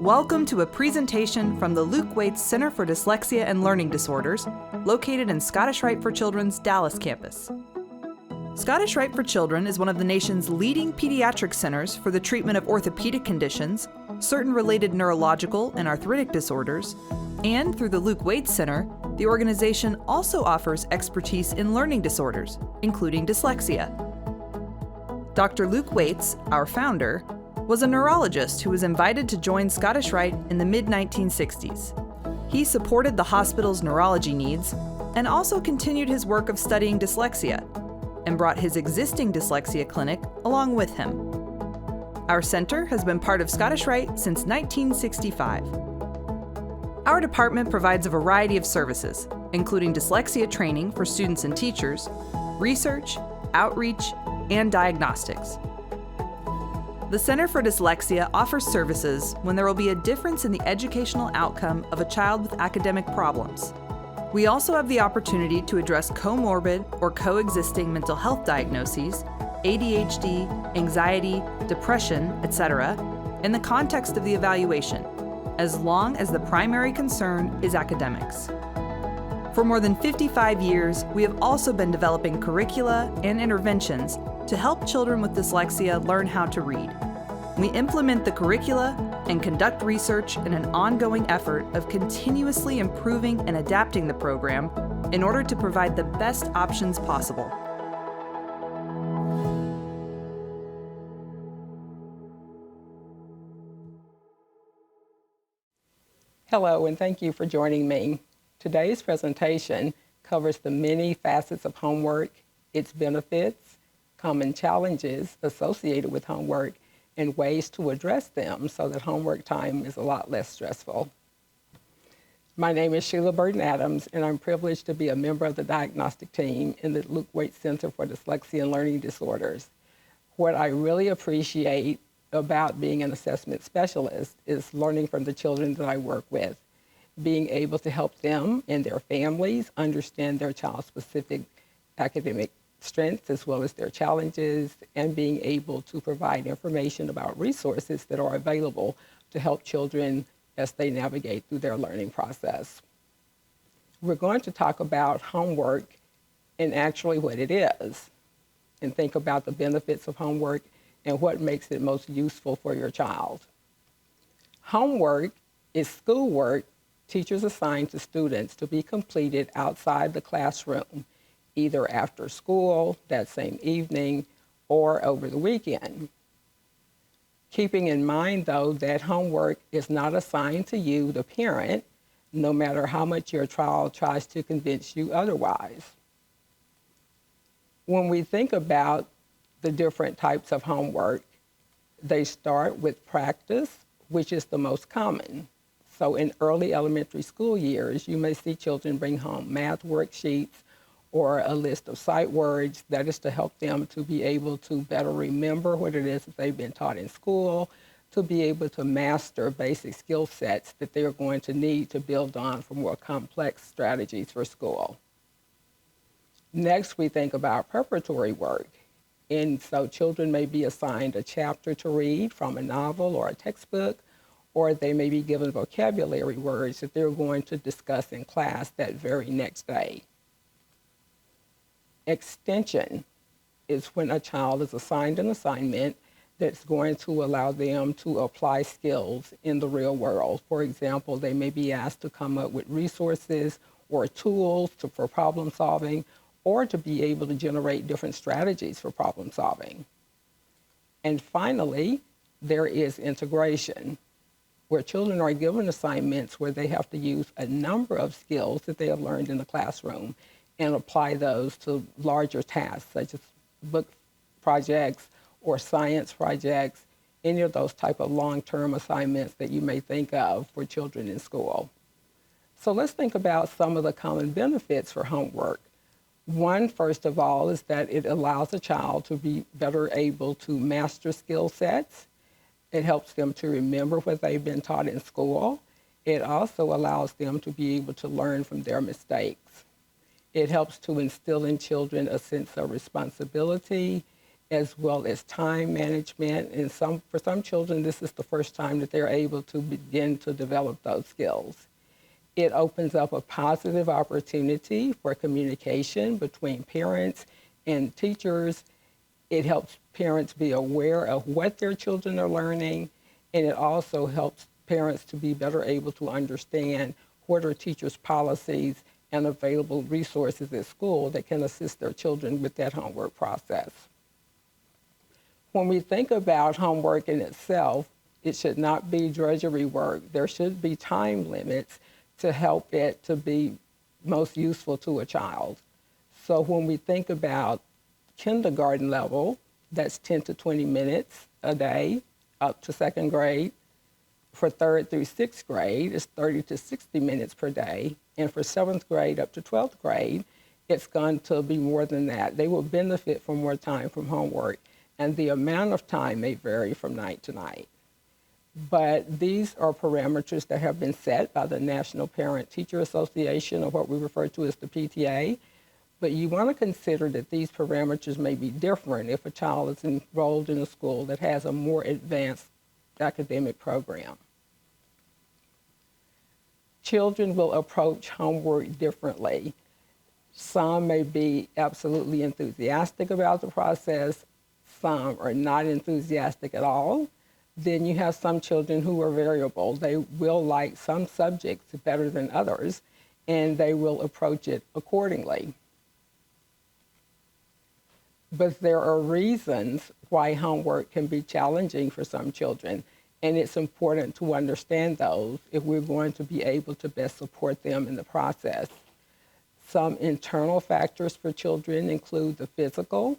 Welcome to a presentation from the Luke Waits Center for Dyslexia and Learning Disorders, located in Scottish Rite for Children's Dallas campus. Scottish Rite for Children is one of the nation's leading pediatric centers for the treatment of orthopedic conditions, certain related neurological and arthritic disorders, and through the Luke Waits Center, the organization also offers expertise in learning disorders, including dyslexia. Dr. Luke Waits, our founder, was a neurologist who was invited to join Scottish Rite in the mid-1960s. He supported the hospital's neurology needs and also continued his work of studying dyslexia and brought his existing dyslexia clinic along with him. Our center has been part of Scottish Rite since 1965. Our department provides a variety of services, including dyslexia training for students and teachers, research, outreach, and diagnostics. The Center for Dyslexia offers services when there will be a difference in the educational outcome of a child with academic problems. We also have the opportunity to address comorbid or coexisting mental health diagnoses, ADHD, anxiety, depression, etc., in the context of the evaluation, as long as the primary concern is academics. For more than 55 years, we have also been developing curricula and interventions to help children with dyslexia learn how to read. We implement the curricula and conduct research in an ongoing effort of continuously improving and adapting the program in order to provide the best options possible. Hello, and thank you for joining me. Today's presentation covers the many facets of homework, its benefits, common challenges associated with homework, and ways to address them so that homework time is a lot less stressful. My name is Sheila Burton-Adams, and I'm privileged to be a member of the diagnostic team in the Luke Waits Center for Dyslexia and Learning Disorders. What I really appreciate about being an assessment specialist is learning from the children that I work with, being able to help them and their families understand their child's specific academic strengths as well as their challenges, and being able to provide information about resources that are available to help children as they navigate through their learning process. We're going to talk about homework and actually what it is, and think about the benefits of homework and what makes it most useful for your child. Homework is schoolwork teachers assign to students to be completed outside the classroom, either after school, that same evening, or over the weekend. Keeping in mind, though, that homework is not assigned to you, the parent, no matter how much your child tries to convince you otherwise. When we think about the different types of homework, they start with practice, which is the most common. So in early elementary school years, you may see children bring home math worksheets or a list of sight words. That is to help them to be able to better remember what it is that they've been taught in school, to be able to master basic skill sets that they're going to need to build on for more complex strategies for school. Next, we think about preparatory work. And so children may be assigned a chapter to read from a novel or a textbook, or they may be given vocabulary words that they're going to discuss in class that very next day. Extension is when a child is assigned an assignment that's going to allow them to apply skills in the real world. For example, they may be asked to come up with resources or tools for problem solving, or to be able to generate different strategies for problem solving. And finally, there is integration, where children are given assignments where they have to use a number of skills that they have learned in the classroom and apply those to larger tasks, such as book projects or science projects, any of those type of long-term assignments that you may think of for children in school. So let's think about some of the common benefits for homework. One, first of all, is that it allows a child to be better able to master skill sets. It helps them to remember what they've been taught in school. It also allows them to be able to learn from their mistakes. It helps to instill in children a sense of responsibility as well as time management. And for some children, this is the first time that they're able to begin to develop those skills. It opens up a positive opportunity for communication between parents and teachers. It helps parents be aware of what their children are learning, and it also helps parents to be better able to understand what are teachers' policies and available resources at school that can assist their children with that homework process. When we think about homework in itself, it should not be drudgery work. There should be time limits to help it to be most useful to a child. So when we think about kindergarten level, that's 10 to 20 minutes a day up to second grade. For third through sixth grade, it's 30 to 60 minutes per day. And for seventh grade up to 12th grade, it's going to be more than that. They will benefit from more time from homework, and the amount of time may vary from night to night. But these are parameters that have been set by the National Parent Teacher Association, or what we refer to as the PTA. But you want to consider that these parameters may be different if a child is enrolled in a school that has a more advanced academic program. Children will approach homework differently. Some may be absolutely enthusiastic about the process. Some are not enthusiastic at all. Then you have some children who are variable. They will like some subjects better than others, and they will approach it accordingly. But there are reasons why homework can be challenging for some children, and it's important to understand those if we're going to be able to best support them in the process. Some internal factors for children include the physical.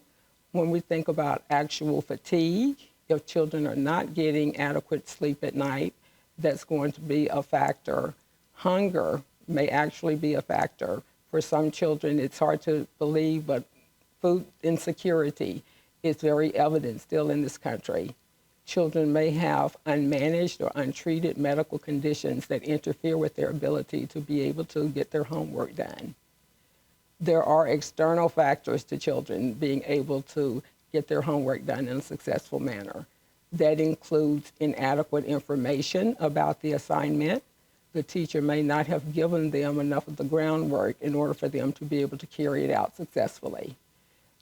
When we think about actual fatigue, if children are not getting adequate sleep at night, that's going to be a factor. Hunger may actually be a factor. For some children, it's hard to believe, but food insecurity is very evident still in this country. Children may have unmanaged or untreated medical conditions that interfere with their ability to be able to get their homework done. There are external factors to children being able to get their homework done in a successful manner. That includes inadequate information about the assignment. The teacher may not have given them enough of the groundwork in order for them to be able to carry it out successfully.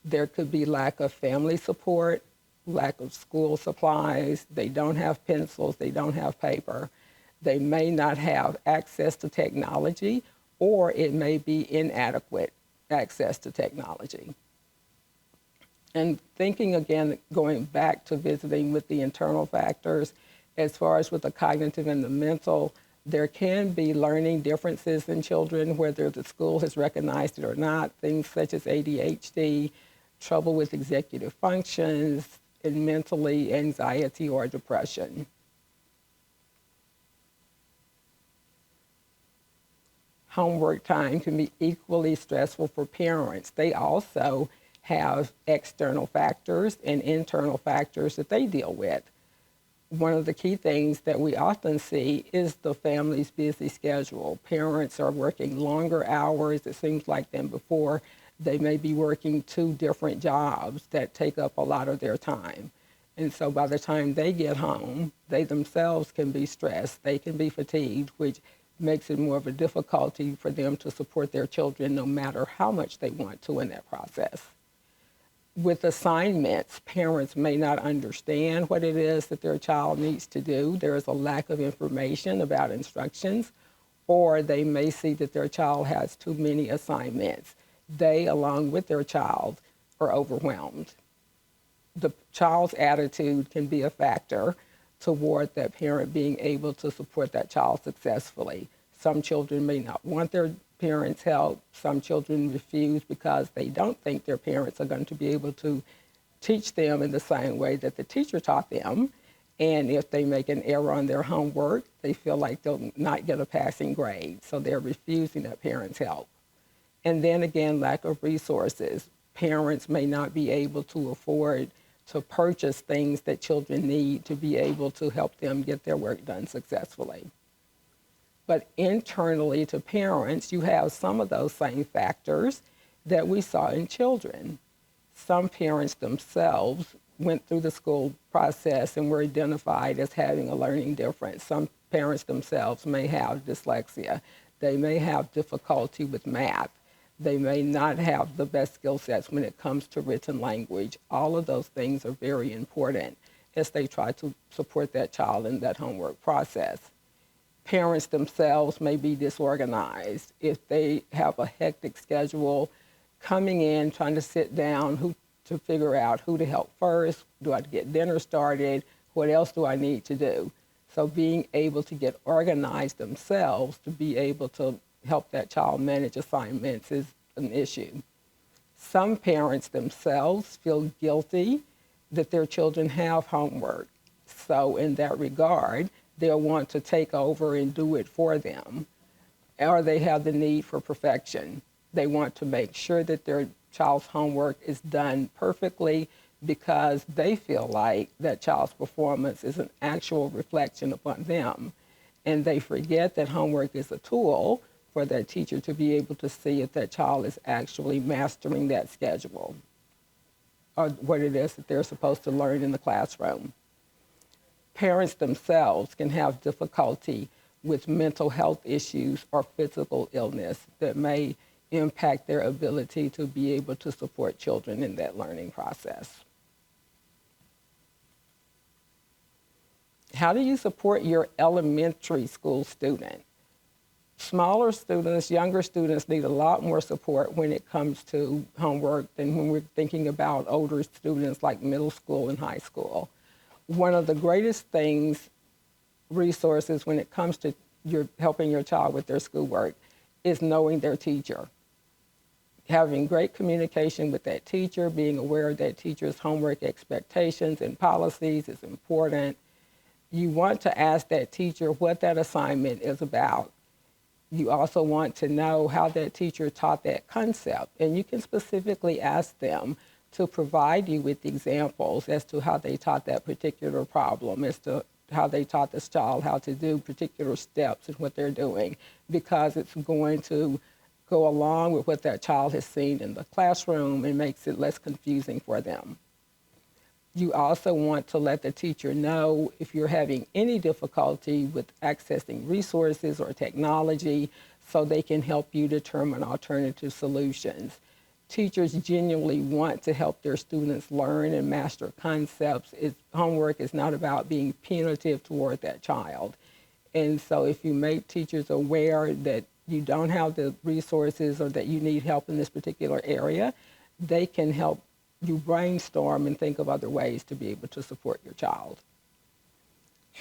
There could be lack of family support, lack of school supplies. They don't have pencils, they don't have paper. They may not have access to technology, or it may be inadequate access to technology. And thinking again, going back to visiting with the internal factors, as far as with the cognitive and the mental, there can be learning differences in children, whether the school has recognized it or not, things such as ADHD, trouble with executive functions, and mentally anxiety or depression. Homework time can be equally stressful for parents. They also have external factors and internal factors that they deal with. One of the key things that we often see is the family's busy schedule. Parents are working longer hours, it seems like, than before. They may be working 2 different jobs that take up a lot of their time. And so by the time they get home, they themselves can be stressed, they can be fatigued, which makes it more of a difficulty for them to support their children no matter how much they want to in that process. With assignments, parents may not understand what it is that their child needs to do. There is a lack of information about instructions, or they may see that their child has too many assignments. They, along with their child, are overwhelmed. The child's attitude can be a factor toward that parent being able to support that child successfully. Some children may not want their parents' help. Some children refuse because they don't think their parents are going to be able to teach them in the same way that the teacher taught them. And if they make an error on their homework, they feel like they'll not get a passing grade. So they're refusing their parents' help. And then again, lack of resources. Parents may not be able to afford to purchase things that children need to be able to help them get their work done successfully. But internally to parents, you have some of those same factors that we saw in children. some parents themselves went through the school process and were identified as having a learning difference. Some parents themselves may have dyslexia. They may have difficulty with math. They may not have the best skill sets when it comes to written language. All of those things are very important as they try to support that child in that homework process. Parents themselves may be disorganized. If they have a hectic schedule, coming in, trying to sit down to figure out who to help first, do I get dinner started, what else do I need to do? So being able to get organized themselves to be able to help that child manage assignments is an issue. Some parents themselves feel guilty that their children have homework. So in that regard, they'll want to take over and do it for them, or they have the need for perfection. They want to make sure that their child's homework is done perfectly because they feel like that child's performance is an actual reflection upon them. And they forget that homework is a tool for that teacher to be able to see if that child is actually mastering that schedule or what it is that they're supposed to learn in the classroom. Parents themselves can have difficulty with mental health issues or physical illness that may impact their ability to be able to support children in that learning process. How do you support your elementary school student? Smaller students, younger students need a lot more support when it comes to homework than when we're thinking about older students like middle school and high school. One of the greatest resources when it comes to helping your child with their schoolwork is knowing their teacher. Having great communication with that teacher, being aware of that teacher's homework expectations and policies is important. You want to ask that teacher what that assignment is about. You also want to know how that teacher taught that concept, and you can specifically ask them to provide you with examples as to how they taught that particular problem, as to how they taught this child how to do particular steps in what they're doing, because it's going to go along with what that child has seen in the classroom and makes it less confusing for them. You also want to let the teacher know if you're having any difficulty with accessing resources or technology so they can help you determine alternative solutions. Teachers genuinely want to help their students learn and master concepts. Homework is not about being punitive toward that child. And so if you make teachers aware that you don't have the resources or that you need help in this particular area, they can help you brainstorm and think of other ways to be able to support your child.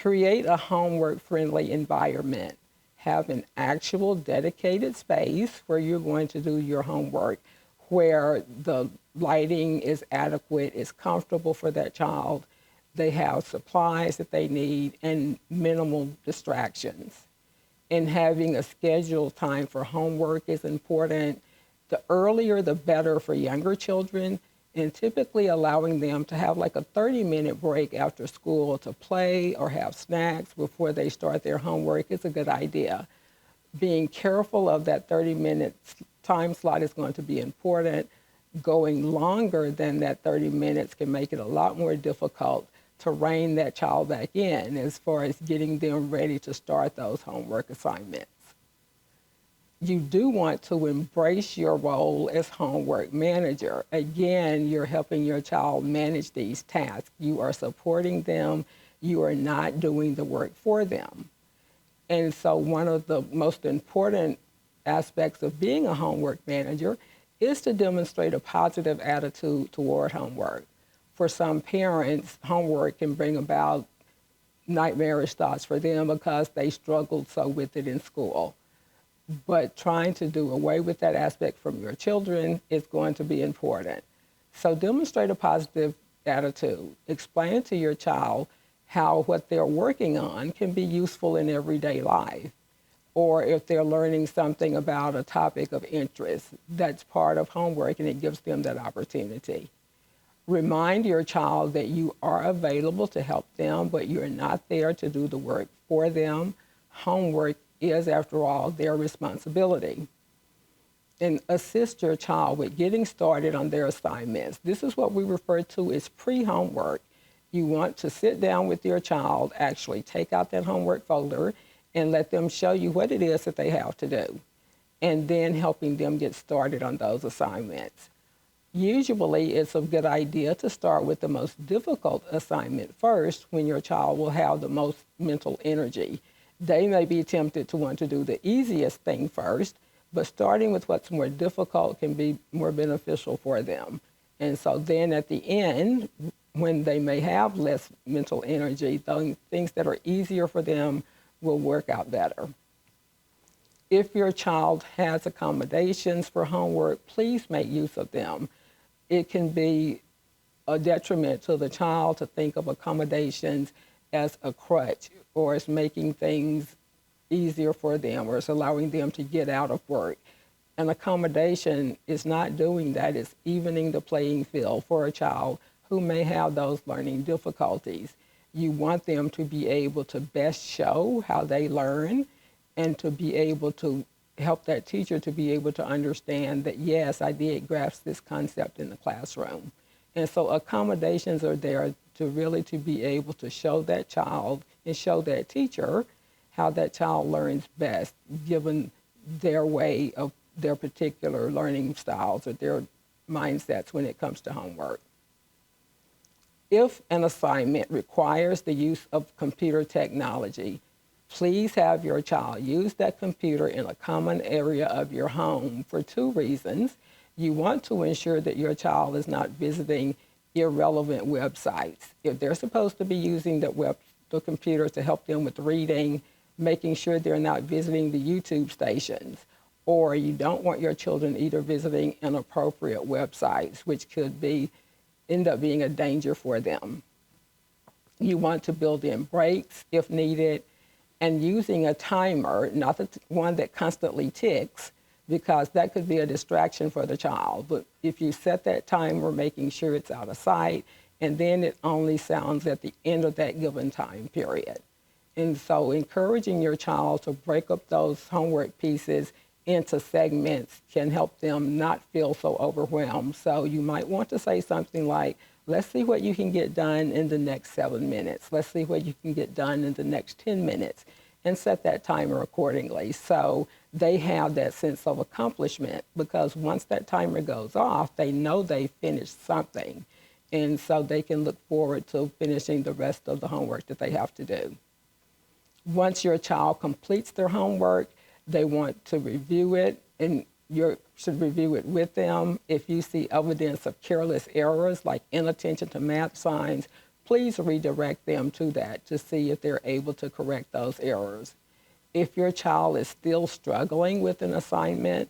Create a homework-friendly environment. Have an actual dedicated space where you're going to do your homework, where the lighting is adequate, is comfortable for that child, they have supplies that they need, and minimal distractions. And having a scheduled time for homework is important. The earlier, the better for younger children, and typically allowing them to have like a 30-minute break after school to play or have snacks before they start their homework is a good idea. Being careful of that 30-minute time slot is going to be important. Going longer than that 30 minutes can make it a lot more difficult to rein that child back in as far as getting them ready to start those homework assignments. You do want to embrace your role as homework manager. Again, you're helping your child manage these tasks. You are supporting them. You are not doing the work for them. And so one of the most important aspects of being a homework manager is to demonstrate a positive attitude toward homework. For some parents, homework can bring about nightmarish thoughts for them because they struggled so with it in school. But trying to do away with that aspect from your children is going to be important. So demonstrate a positive attitude. Explain to your child how what they're working on can be useful in everyday life. Or if they're learning something about a topic of interest, that's part of homework and it gives them that opportunity. Remind your child that you are available to help them, but you're not there to do the work for them. Homework is, after all, their responsibility. and assist your child with getting started on their assignments. This is what we refer to as pre-homework. You want to sit down with your child, actually take out that homework folder, and let them show you what it is that they have to do, and then helping them get started on those assignments. Usually, it's a good idea to start with the most difficult assignment first when your child will have the most mental energy. They may be tempted to want to do the easiest thing first, but starting with what's more difficult can be more beneficial for them. And so then at the end, when they may have less mental energy, things that are easier for them will work out better. If your child has accommodations for homework, please make use of them. It can be a detriment to the child to think of accommodations as a crutch, or as making things easier for them, or it's allowing them to get out of work. An accommodation is not doing that. It's evening the playing field for a child who may have those learning difficulties. You want them to be able to best show how they learn, and to be able to help that teacher to be able to understand that, yes, I did grasp this concept in the classroom. And so accommodations are there to be able to show that child and show that teacher how that child learns best, given their way of their particular learning styles or their mindsets when it comes to homework. If an assignment requires the use of computer technology, please have your child use that computer in a common area of your home for two reasons. You want to ensure that your child is not visiting irrelevant websites. If they're supposed to be using the computer to help them with reading, making sure they're not visiting the YouTube stations, or you don't want your children either visiting inappropriate websites, which could end up being a danger for them. You want to build in breaks if needed, and using a timer, not the one that constantly ticks, because that could be a distraction for the child. But if you set that timer, making sure it's out of sight, and then it only sounds at the end of that given time period. And so encouraging your child to break up those homework pieces into segments can help them not feel so overwhelmed. So you might want to say something like, let's see what you can get done in the next 7 minutes. Let's see what you can get done in the next 10 minutes, and set that timer accordingly. So they have that sense of accomplishment, because once that timer goes off, they know they finished something. And so they can look forward to finishing the rest of the homework that they have to do. Once your child completes their homework, they want to review it, and you should review it with them. If you see evidence of careless errors like inattention to math signs, please redirect them to that to see if they're able to correct those errors. If your child is still struggling with an assignment,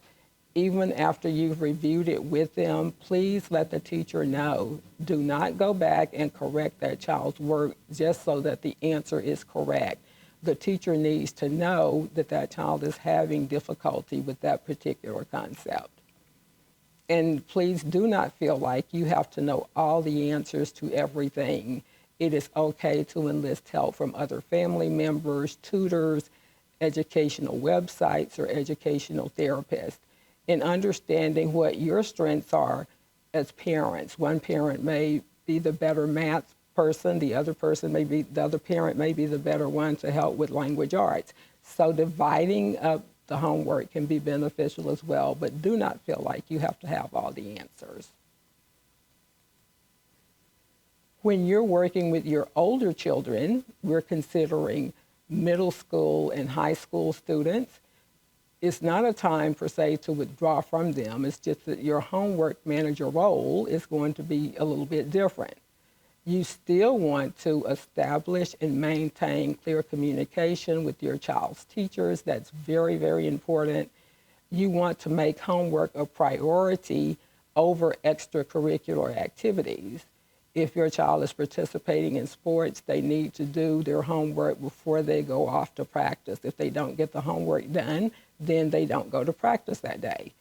even after you've reviewed it with them, please let the teacher know. Do not go back and correct that child's work just so that the answer is correct. The teacher needs to know that that child is having difficulty with that particular concept. And please do not feel like you have to know all the answers to everything. It is okay to enlist help from other family members, tutors, educational websites, or educational therapists, in understanding what your strengths are as parents. One parent may be the better math person, the other parent may be the better one to help with language arts. So dividing up the homework can be beneficial as well, but do not feel like you have to have all the answers. When you're working with your older children, we're considering middle school and high school students. It's not a time per se to withdraw from them. It's just that your homework manager role is going to be a little bit different. You still want to establish and maintain clear communication with your child's teachers. That's very, very important. You want to make homework a priority over extracurricular activities. If your child is participating in sports, they need to do their homework before they go off to practice. If they don't get the homework done, then they don't go to practice that day.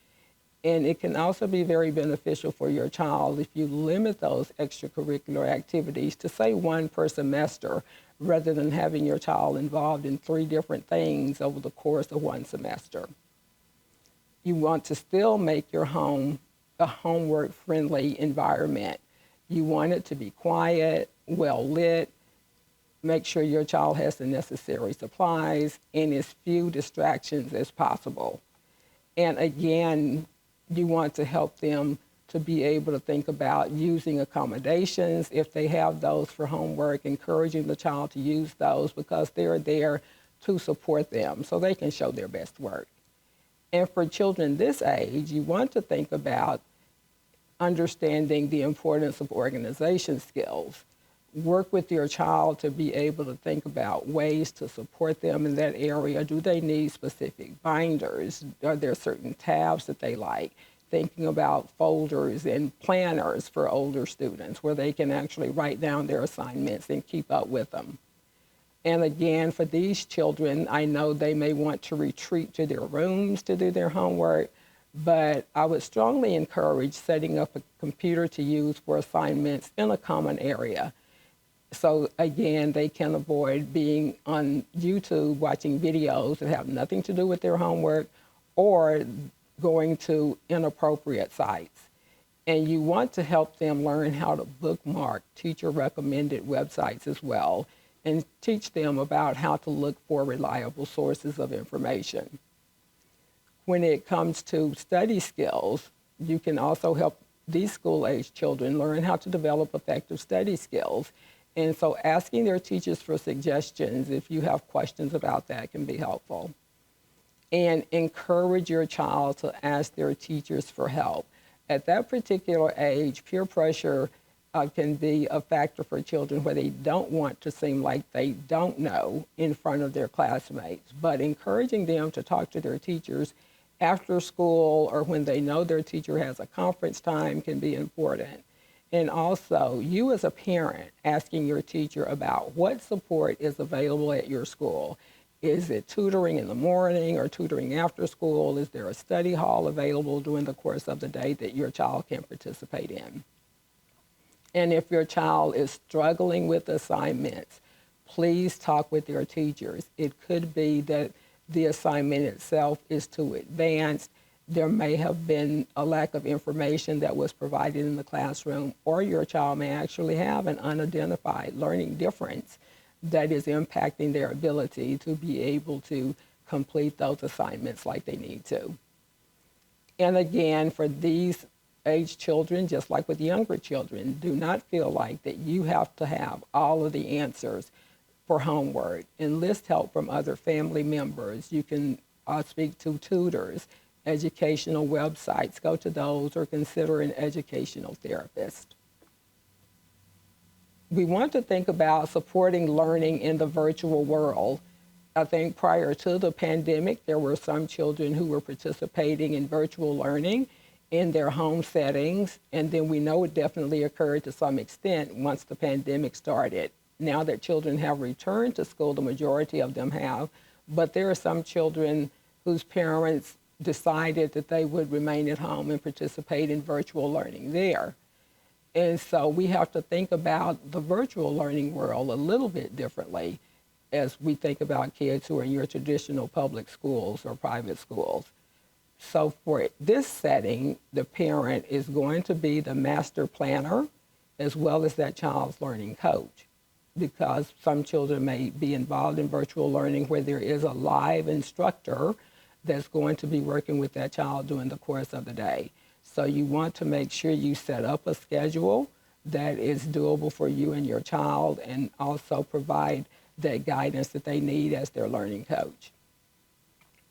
And it can also be very beneficial for your child if you limit those extracurricular activities to, say, one per semester, rather than having your child involved in 3 different things over the course of one semester. You want to still make your home a homework-friendly environment. You want it to be quiet, well lit, make sure your child has the necessary supplies, and as few distractions as possible. And again, you want to help them to be able to think about using accommodations if they have those for homework, encouraging the child to use those because they're there to support them so they can show their best work. And for children this age, you want to think about understanding the importance of organization skills. Work with your child to be able to think about ways to support them in that area. Do they need specific binders? Are there certain tabs that they like? Thinking about folders and planners for older students where they can actually write down their assignments and keep up with them. And again, for these children, I know they may want to retreat to their rooms to do their homework, but I would strongly encourage setting up a computer to use for assignments in a common area. So again, they can avoid being on YouTube watching videos that have nothing to do with their homework or going to inappropriate sites. And you want to help them learn how to bookmark teacher-recommended websites as well, and teach them about how to look for reliable sources of information. When it comes to study skills, you can also help these school-age children learn how to develop effective study skills. And so asking their teachers for suggestions if you have questions about that can be helpful. And encourage your child to ask their teachers for help. At that particular age, peer pressure can be a factor for children where they don't want to seem like they don't know in front of their classmates, but encouraging them to talk to their teachers after school or when they know their teacher has a conference time can be important. And also, you as a parent asking your teacher about what support is available at your school. Is it tutoring in the morning or tutoring after school? Is there a study hall available during the course of the day that your child can participate in? And if your child is struggling with assignments, please talk with your teachers. It could be that the assignment itself is too advanced. There may have been a lack of information that was provided in the classroom, or your child may actually have an unidentified learning difference that is impacting their ability to be able to complete those assignments like they need to. And again, for these age children, just like with younger children, do not feel like that you have to have all of the answers for homework. Enlist help from other family members. You can speak to tutors, educational websites, go to those, or consider an educational therapist. We want to think about supporting learning in the virtual world. I think prior to the pandemic, there were some children who were participating in virtual learning in their home settings, and then we know it definitely occurred to some extent once the pandemic started. Now that children have returned to school, the majority of them have, but there are some children whose parents decided that they would remain at home and participate in virtual learning there. And so we have to think about the virtual learning world a little bit differently as we think about kids who are in your traditional public schools or private schools. So for this setting, the parent is going to be the master planner as well as that child's learning coach, because some children may be involved in virtual learning where there is a live instructor that's going to be working with that child during the course of the day. So you want to make sure you set up a schedule that is doable for you and your child, and also provide that guidance that they need as their learning coach.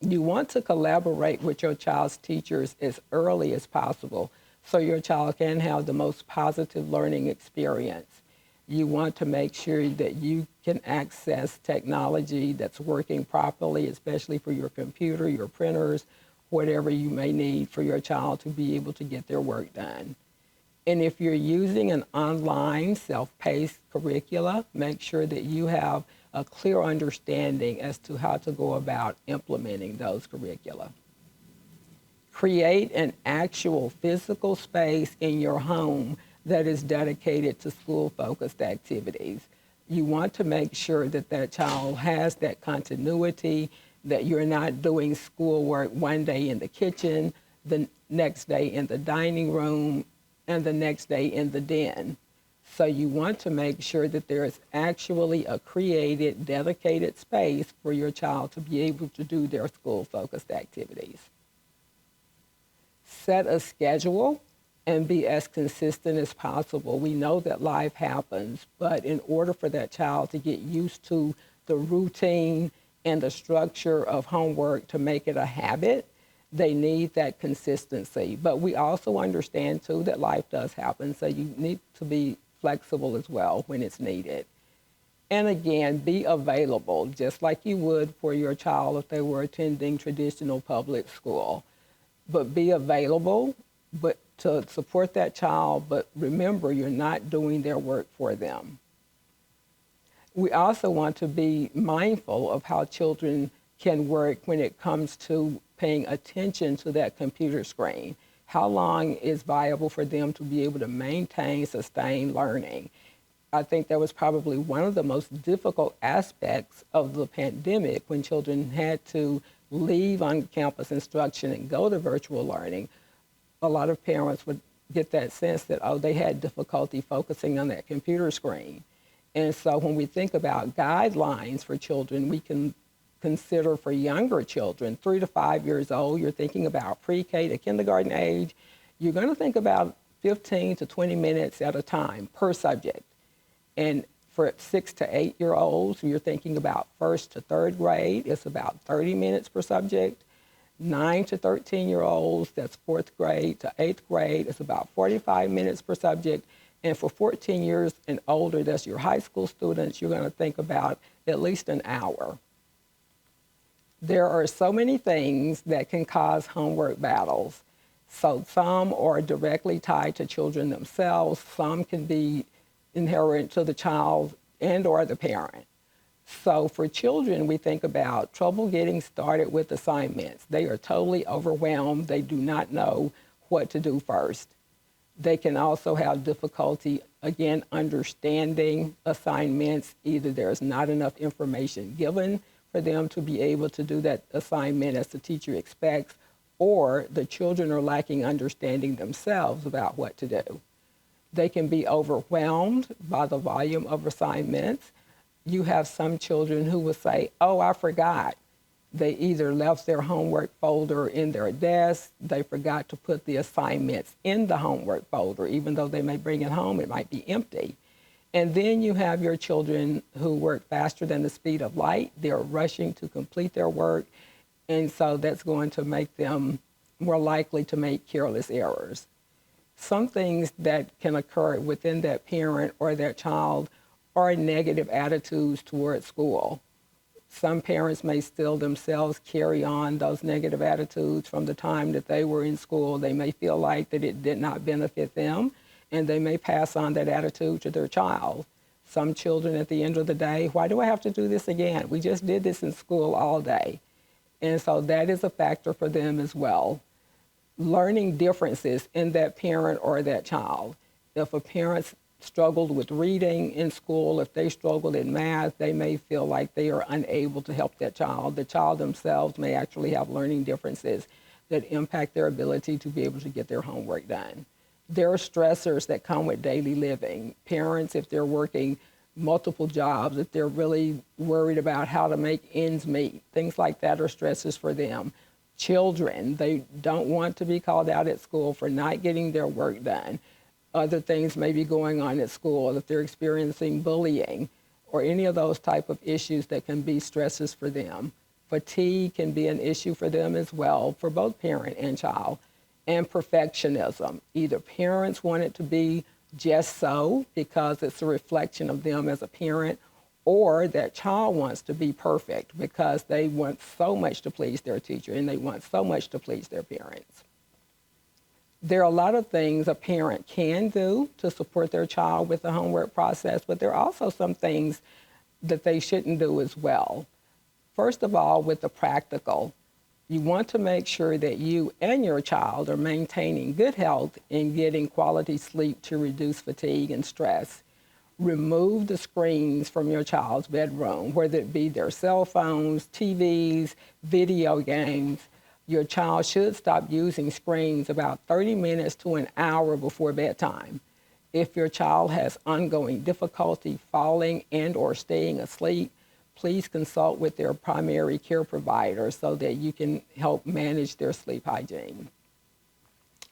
You want to collaborate with your child's teachers as early as possible so your child can have the most positive learning experience. You want to make sure that you can access technology that's working properly, especially for your computer, your printers, whatever you may need for your child to be able to get their work done. And if you're using an online self-paced curricula, make sure that you have a clear understanding as to how to go about implementing those curricula. Create an actual physical space in your home that is dedicated to school-focused activities. You want to make sure that that child has that continuity. that you're not doing schoolwork one day in the kitchen, the next day in the dining room, and the next day in the den. So you want to make sure that there is actually a created, dedicated space for your child to be able to do their school-focused activities. Set a schedule and be as consistent as possible. We know that life happens, but in order for that child to get used to the routine and the structure of homework to make it a habit, they need that consistency. But we also understand, too, that life does happen, so you need to be flexible as well when it's needed. And again, be available, just like you would for your child if they were attending traditional public school. But be available, but to support that child, but remember, you're not doing their work for them. We also want to be mindful of how children can work when it comes to paying attention to that computer screen. How long is viable for them to be able to maintain, sustain learning? I think that was probably one of the most difficult aspects of the pandemic when children had to leave on-campus instruction and go to virtual learning. A lot of parents would get that sense that, oh, they had difficulty focusing on that computer screen. And so when we think about guidelines for children, we can consider for younger children, 3 to 5 years old, you're thinking about pre-K to kindergarten age, you're going to think about 15 to 20 minutes at a time per subject. And for 6 to 8-year-olds, you're thinking about first to third grade, it's about 30 minutes per subject. 9 to 13-year-olds, that's fourth grade to eighth grade, it's about 45 minutes per subject. And for 14 years and older, that's your high school students, you're going to think about at least an hour. There are so many things that can cause homework battles. So some are directly tied to children themselves, some can be inherent to the child and or the parent. So for children, we think about trouble getting started with assignments. They are totally overwhelmed. They do not know what to do first. They can also have difficulty, again, understanding assignments. Either there's not enough information given for them to be able to do that assignment as the teacher expects, or the children are lacking understanding themselves about what to do. They can be overwhelmed by the volume of assignments. You have some children who will say, oh, I forgot. They either left their homework folder in their desk, they forgot to put the assignments in the homework folder, even though they may bring it home, it might be empty. And then you have your children who work faster than the speed of light. They're rushing to complete their work, and so that's going to make them more likely to make careless errors. Some things that can occur within that parent or that child are negative attitudes towards school. Some parents may still themselves carry on those negative attitudes from the time that they were in school. They may feel like that it did not benefit them, and they may pass on that attitude to their child. Some children at the end of the day, why do I have to do this again? We just did this in school all day. And so that is a factor for them as well. Learning differences in that parent or that child. If a parent struggled with reading in school, if they struggled in math, they may feel like they are unable to help that child. The child themselves may actually have learning differences that impact their ability to be able to get their homework done. There are stressors that come with daily living. Parents, if they're working multiple jobs, if they're really worried about how to make ends meet, things like that are stresses for them. Children, they don't want to be called out at school for not getting their work done. Other things may be going on at school, if they're experiencing bullying or any of those type of issues that can be stresses for them. Fatigue can be an issue for them as well, for both parent and child. And perfectionism. Either parents want it to be just so because it's a reflection of them as a parent, or that child wants to be perfect because they want so much to please their teacher and they want so much to please their parents. There are a lot of things a parent can do to support their child with the homework process, but there are also some things that they shouldn't do as well. First of all, with the practical, you want to make sure that you and your child are maintaining good health and getting quality sleep to reduce fatigue and stress. remove the screens from your child's bedroom, whether it be their cell phones, TVs, video games. Your child should stop using screens about 30 minutes to an hour before bedtime. If your child has ongoing difficulty falling and or staying asleep, please consult with their primary care provider so that you can help manage their sleep hygiene.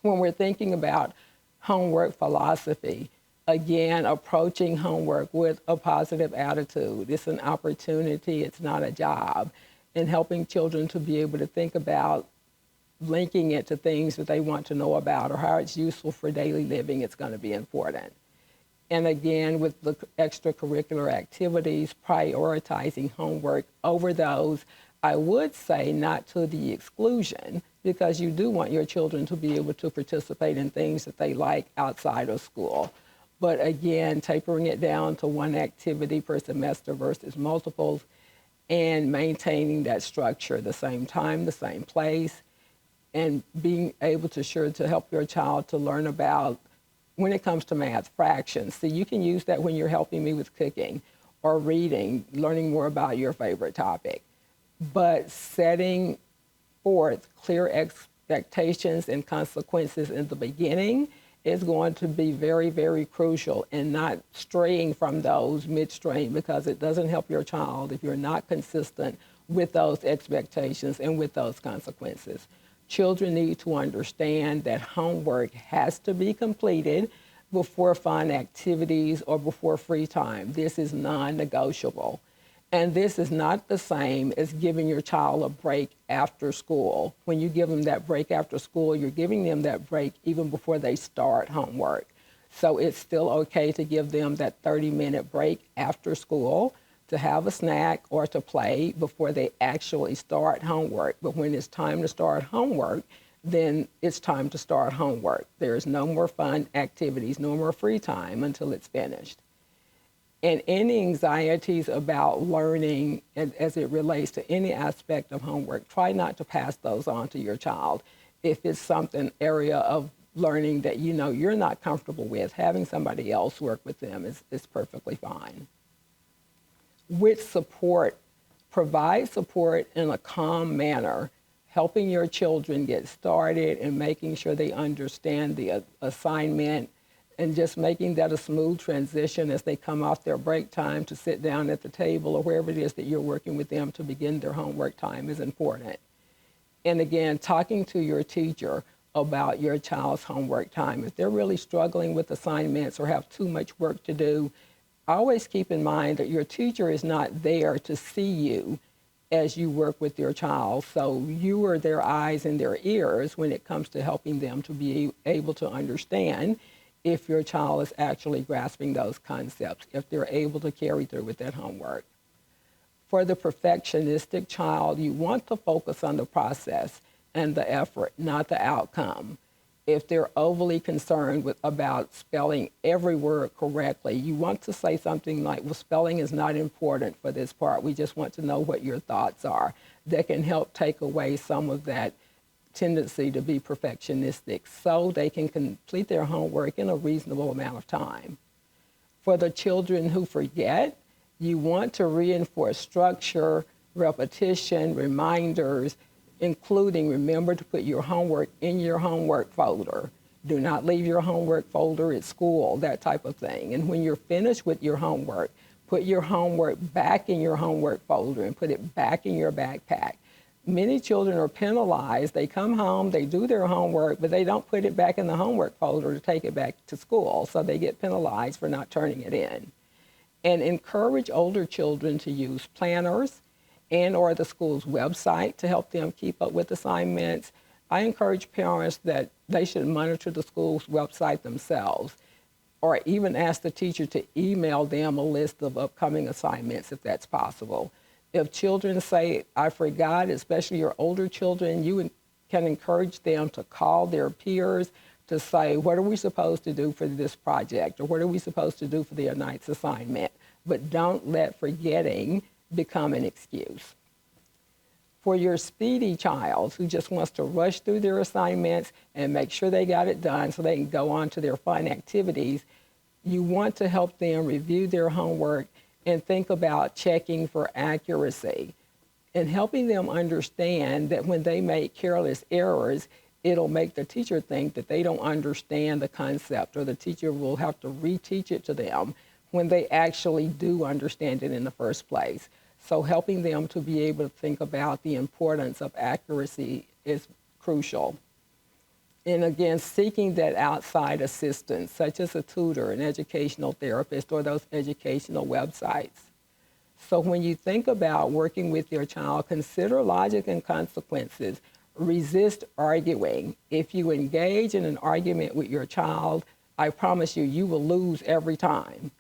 When we're thinking about homework philosophy, again, approaching homework with a positive attitude. It's an opportunity, it's not a job. And helping children to be able to think about linking it to things that they want to know about or how it's useful for daily living, it's going to be important. And again, with the extracurricular activities, prioritizing homework over those, I would say not to the exclusion, because you do want your children to be able to participate in things that they like outside of school. But again, tapering it down to one activity per semester versus multiples, and maintaining that structure, the same time, the same place, and being able to help your child to learn about, when it comes to math, fractions. So you can use that when you're helping me with cooking or reading, learning more about your favorite topic. But setting forth clear expectations and consequences in the beginning is going to be very, very crucial, and not straying from those midstream, because it doesn't help your child if you're not consistent with those expectations and with those consequences. Children need to understand that homework has to be completed before fun activities or before free time. This is non-negotiable. And this is not the same as giving your child a break after school. When you give them that break after school, you're giving them that break even before they start homework. So it's still okay to give them that 30-minute break after school to have a snack or to play before they actually start homework. But when it's time to start homework, then it's time to start homework. There's no more fun activities, no more free time until it's finished. And any anxieties about learning as it relates to any aspect of homework, try not to pass those on to your child. If it's something area of learning that you know you're not comfortable with, having somebody else work with them is perfectly fine. With support, provide support in a calm manner, helping your children get started and making sure they understand the assignment, and just making that a smooth transition as they come off their break time to sit down at the table or wherever it is that you're working with them to begin their homework time is important. And again, talking to your teacher about your child's homework time. If they're really struggling with assignments or have too much work to do, always keep in mind that your teacher is not there to see you as you work with your child. So you are their eyes and their ears when it comes to helping them to be able to understand if your child is actually grasping those concepts, if they're able to carry through with that homework. For the perfectionistic child, you want to focus on the process and the effort, not the outcome. If they're overly concerned about spelling every word correctly, you want to say something like, well, spelling is not important for this part. We just want to know what your thoughts are. That can help take away some of that tendency to be perfectionistic so they can complete their homework in a reasonable amount of time. For the children who forget, you want to reinforce structure, repetition, reminders, including remember to put your homework in your homework folder. Do not leave your homework folder at school, that type of thing. And when you're finished with your homework, put your homework back in your homework folder and put it back in your backpack. Many children are penalized. They come home, they do their homework, but they don't put it back in the homework folder to take it back to school. So they get penalized for not turning it in. And encourage older children to use planners and or the school's website to help them keep up with assignments. I encourage parents that they should monitor the school's website themselves, or even ask the teacher to email them a list of upcoming assignments if that's possible. If children say, I forgot, especially your older children, you can encourage them to call their peers to say, what are we supposed to do for this project? Or what are we supposed to do for their night's assignment? But don't let forgetting become an excuse. For your speedy child who just wants to rush through their assignments and make sure they got it done so they can go on to their fun activities, you want to help them review their homework and think about checking for accuracy and helping them understand that when they make careless errors, it'll make the teacher think that they don't understand the concept, or the teacher will have to reteach it to them when they actually do understand it in the first place. So helping them to be able to think about the importance of accuracy is crucial. And again, seeking that outside assistance, such as a tutor, an educational therapist, or those educational websites. So when you think about working with your child, consider logic and consequences. Resist arguing. If you engage in an argument with your child, I promise you, you will lose every time.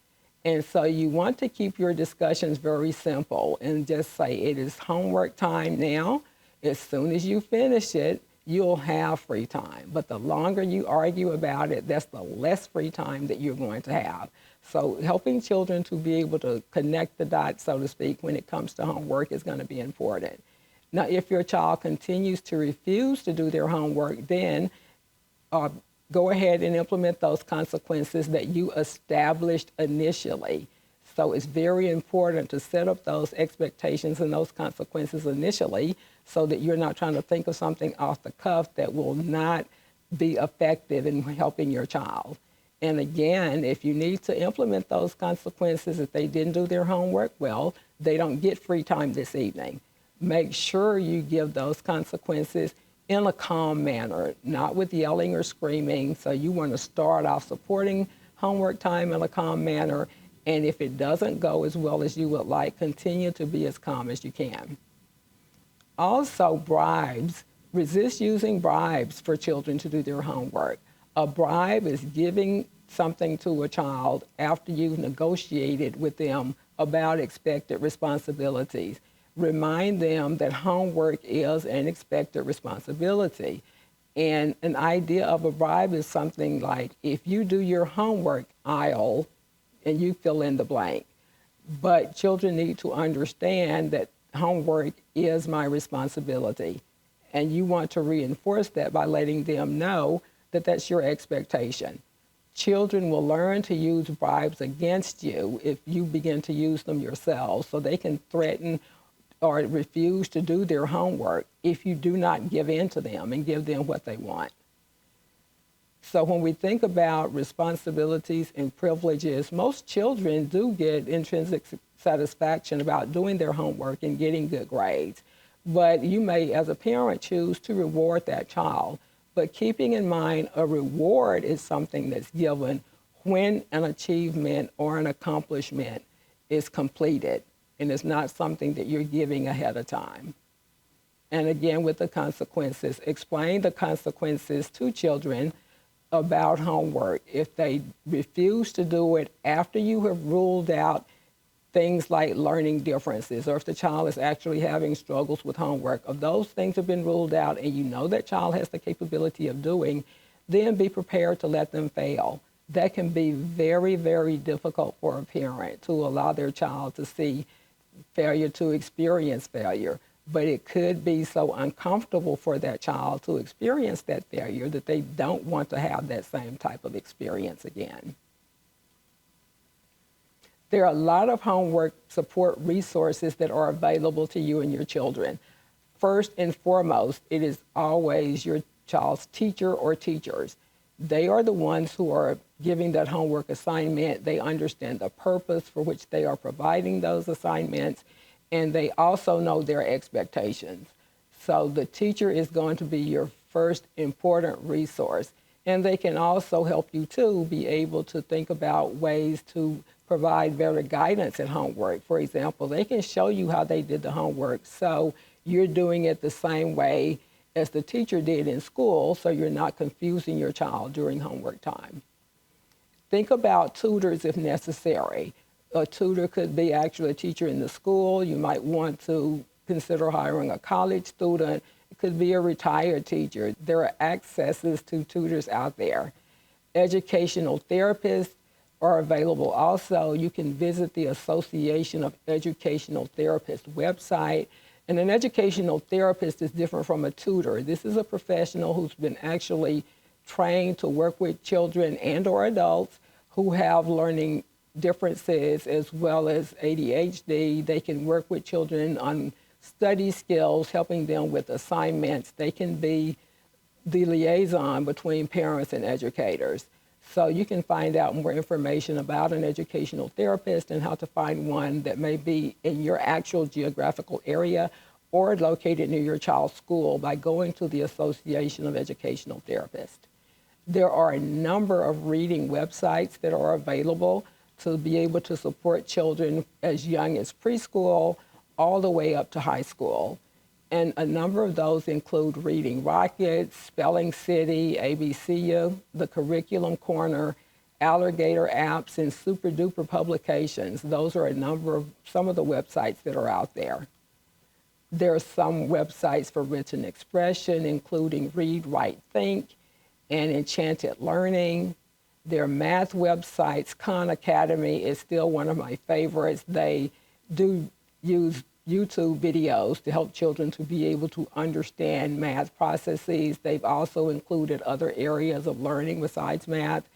And so you want to keep your discussions very simple and just say, it is homework time now. As soon as you finish it, you'll have free time. But the longer you argue about it, that's the less free time that you're going to have. So helping children to be able to connect the dots, so to speak, when it comes to homework is going to be important. Now, if your child continues to refuse to do their homework, then go ahead and implement those consequences that you established initially. So it's very important to set up those expectations and those consequences initially so that you're not trying to think of something off the cuff that will not be effective in helping your child. And again, if you need to implement those consequences, if they didn't do their homework, well, they don't get free time this evening. Make sure you give those consequences in a calm manner, not with yelling or screaming. So you want to start off supporting homework time in a calm manner. And if it doesn't go as well as you would like, continue to be as calm as you can. Also, bribes. Resist using bribes for children to do their homework. A bribe is giving something to a child after you've negotiated with them about expected responsibilities. Remind them that homework is an expected responsibility. And an idea of a bribe is something like, if you do your homework, I'll, and you fill in the blank. But children need to understand that homework is my responsibility. And you want to reinforce that by letting them know that that's your expectation. Children will learn to use bribes against you if you begin to use them yourself, so they can threaten or refuse to do their homework if you do not give in to them and give them what they want. So when we think about responsibilities and privileges, most children do get intrinsic satisfaction about doing their homework and getting good grades. But you may, as a parent, choose to reward that child. But keeping in mind, a reward is something that's given when an achievement or an accomplishment is completed, and it's not something that you're giving ahead of time. And again, with the consequences, explain the consequences to children about homework. If they refuse to do it after you have ruled out things like learning differences, or if the child is actually having struggles with homework, if those things have been ruled out and you know that child has the capability of doing, then be prepared to let them fail. That can be very, very difficult for a parent to allow their child to see failure, to experience failure. But it could be so uncomfortable for that child to experience that failure that they don't want to have that same type of experience again. There are a lot of homework support resources that are available to you and your children. First and foremost, it is always your child's teacher or teachers. They are the ones who are giving that homework assignment. They understand the purpose for which they are providing those assignments, and they also know their expectations. So the teacher is going to be your first important resource. And they can also help you to be able to think about ways to provide better guidance in homework. For example, they can show you how they did the homework, so you're doing it the same way as the teacher did in school, so you're not confusing your child during homework time. Think about tutors if necessary. A tutor could be actually a teacher in the school. You might want to consider hiring a college student. It could be a retired teacher. There are accesses to tutors out there. Educational therapists are available also. You can visit the Association of Educational Therapists website. And an educational therapist is different from a tutor. This is a professional who's been actually trained to work with children and or adults who have learning differences as well as ADHD. They can work with children on study skills, helping them with assignments. They can be the liaison between parents and educators. So you can find out more information about an educational therapist and how to find one that may be in your actual geographical area or located near your child's school by going to the Association of Educational Therapists. There are a number of reading websites that are available to be able to support children as young as preschool all the way up to high school. And a number of those include Reading Rockets, Spelling City, ABCU, the Curriculum Corner, Alligator Apps, and Super Duper Publications. Those are some of the websites that are out there. There are some websites for written expression, including Read, Write, Think, and Enchanted Learning. There are math websites. Khan Academy is still one of my favorites. They do use YouTube videos to help children to be able to understand math processes. They've also included other areas of learning besides math.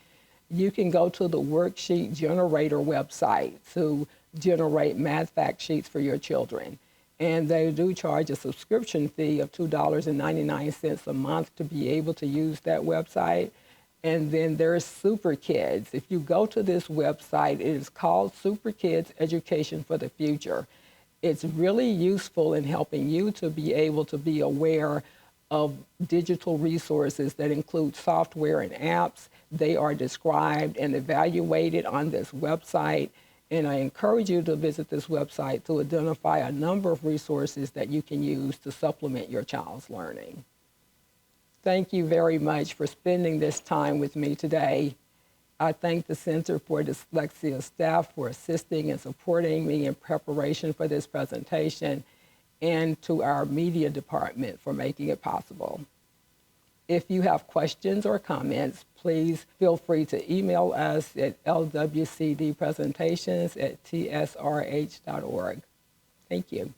You can go to the worksheet generator website to generate math fact sheets for your children. And they do charge a subscription fee of $2.99 a month to be able to use that website. And then there's Super Kids. If you go to this website, it is called Super Kids Education for the Future. It's really useful in helping you to be able to be aware of digital resources that include software and apps. They are described and evaluated on this website. And I encourage you to visit this website to identify a number of resources that you can use to supplement your child's learning. Thank you very much for spending this time with me today. I thank the Center for Dyslexia staff for assisting and supporting me in preparation for this presentation, and to our media department for making it possible. If you have questions or comments, please feel free to email us at lwcdpresentations@tsrh.org. Thank you.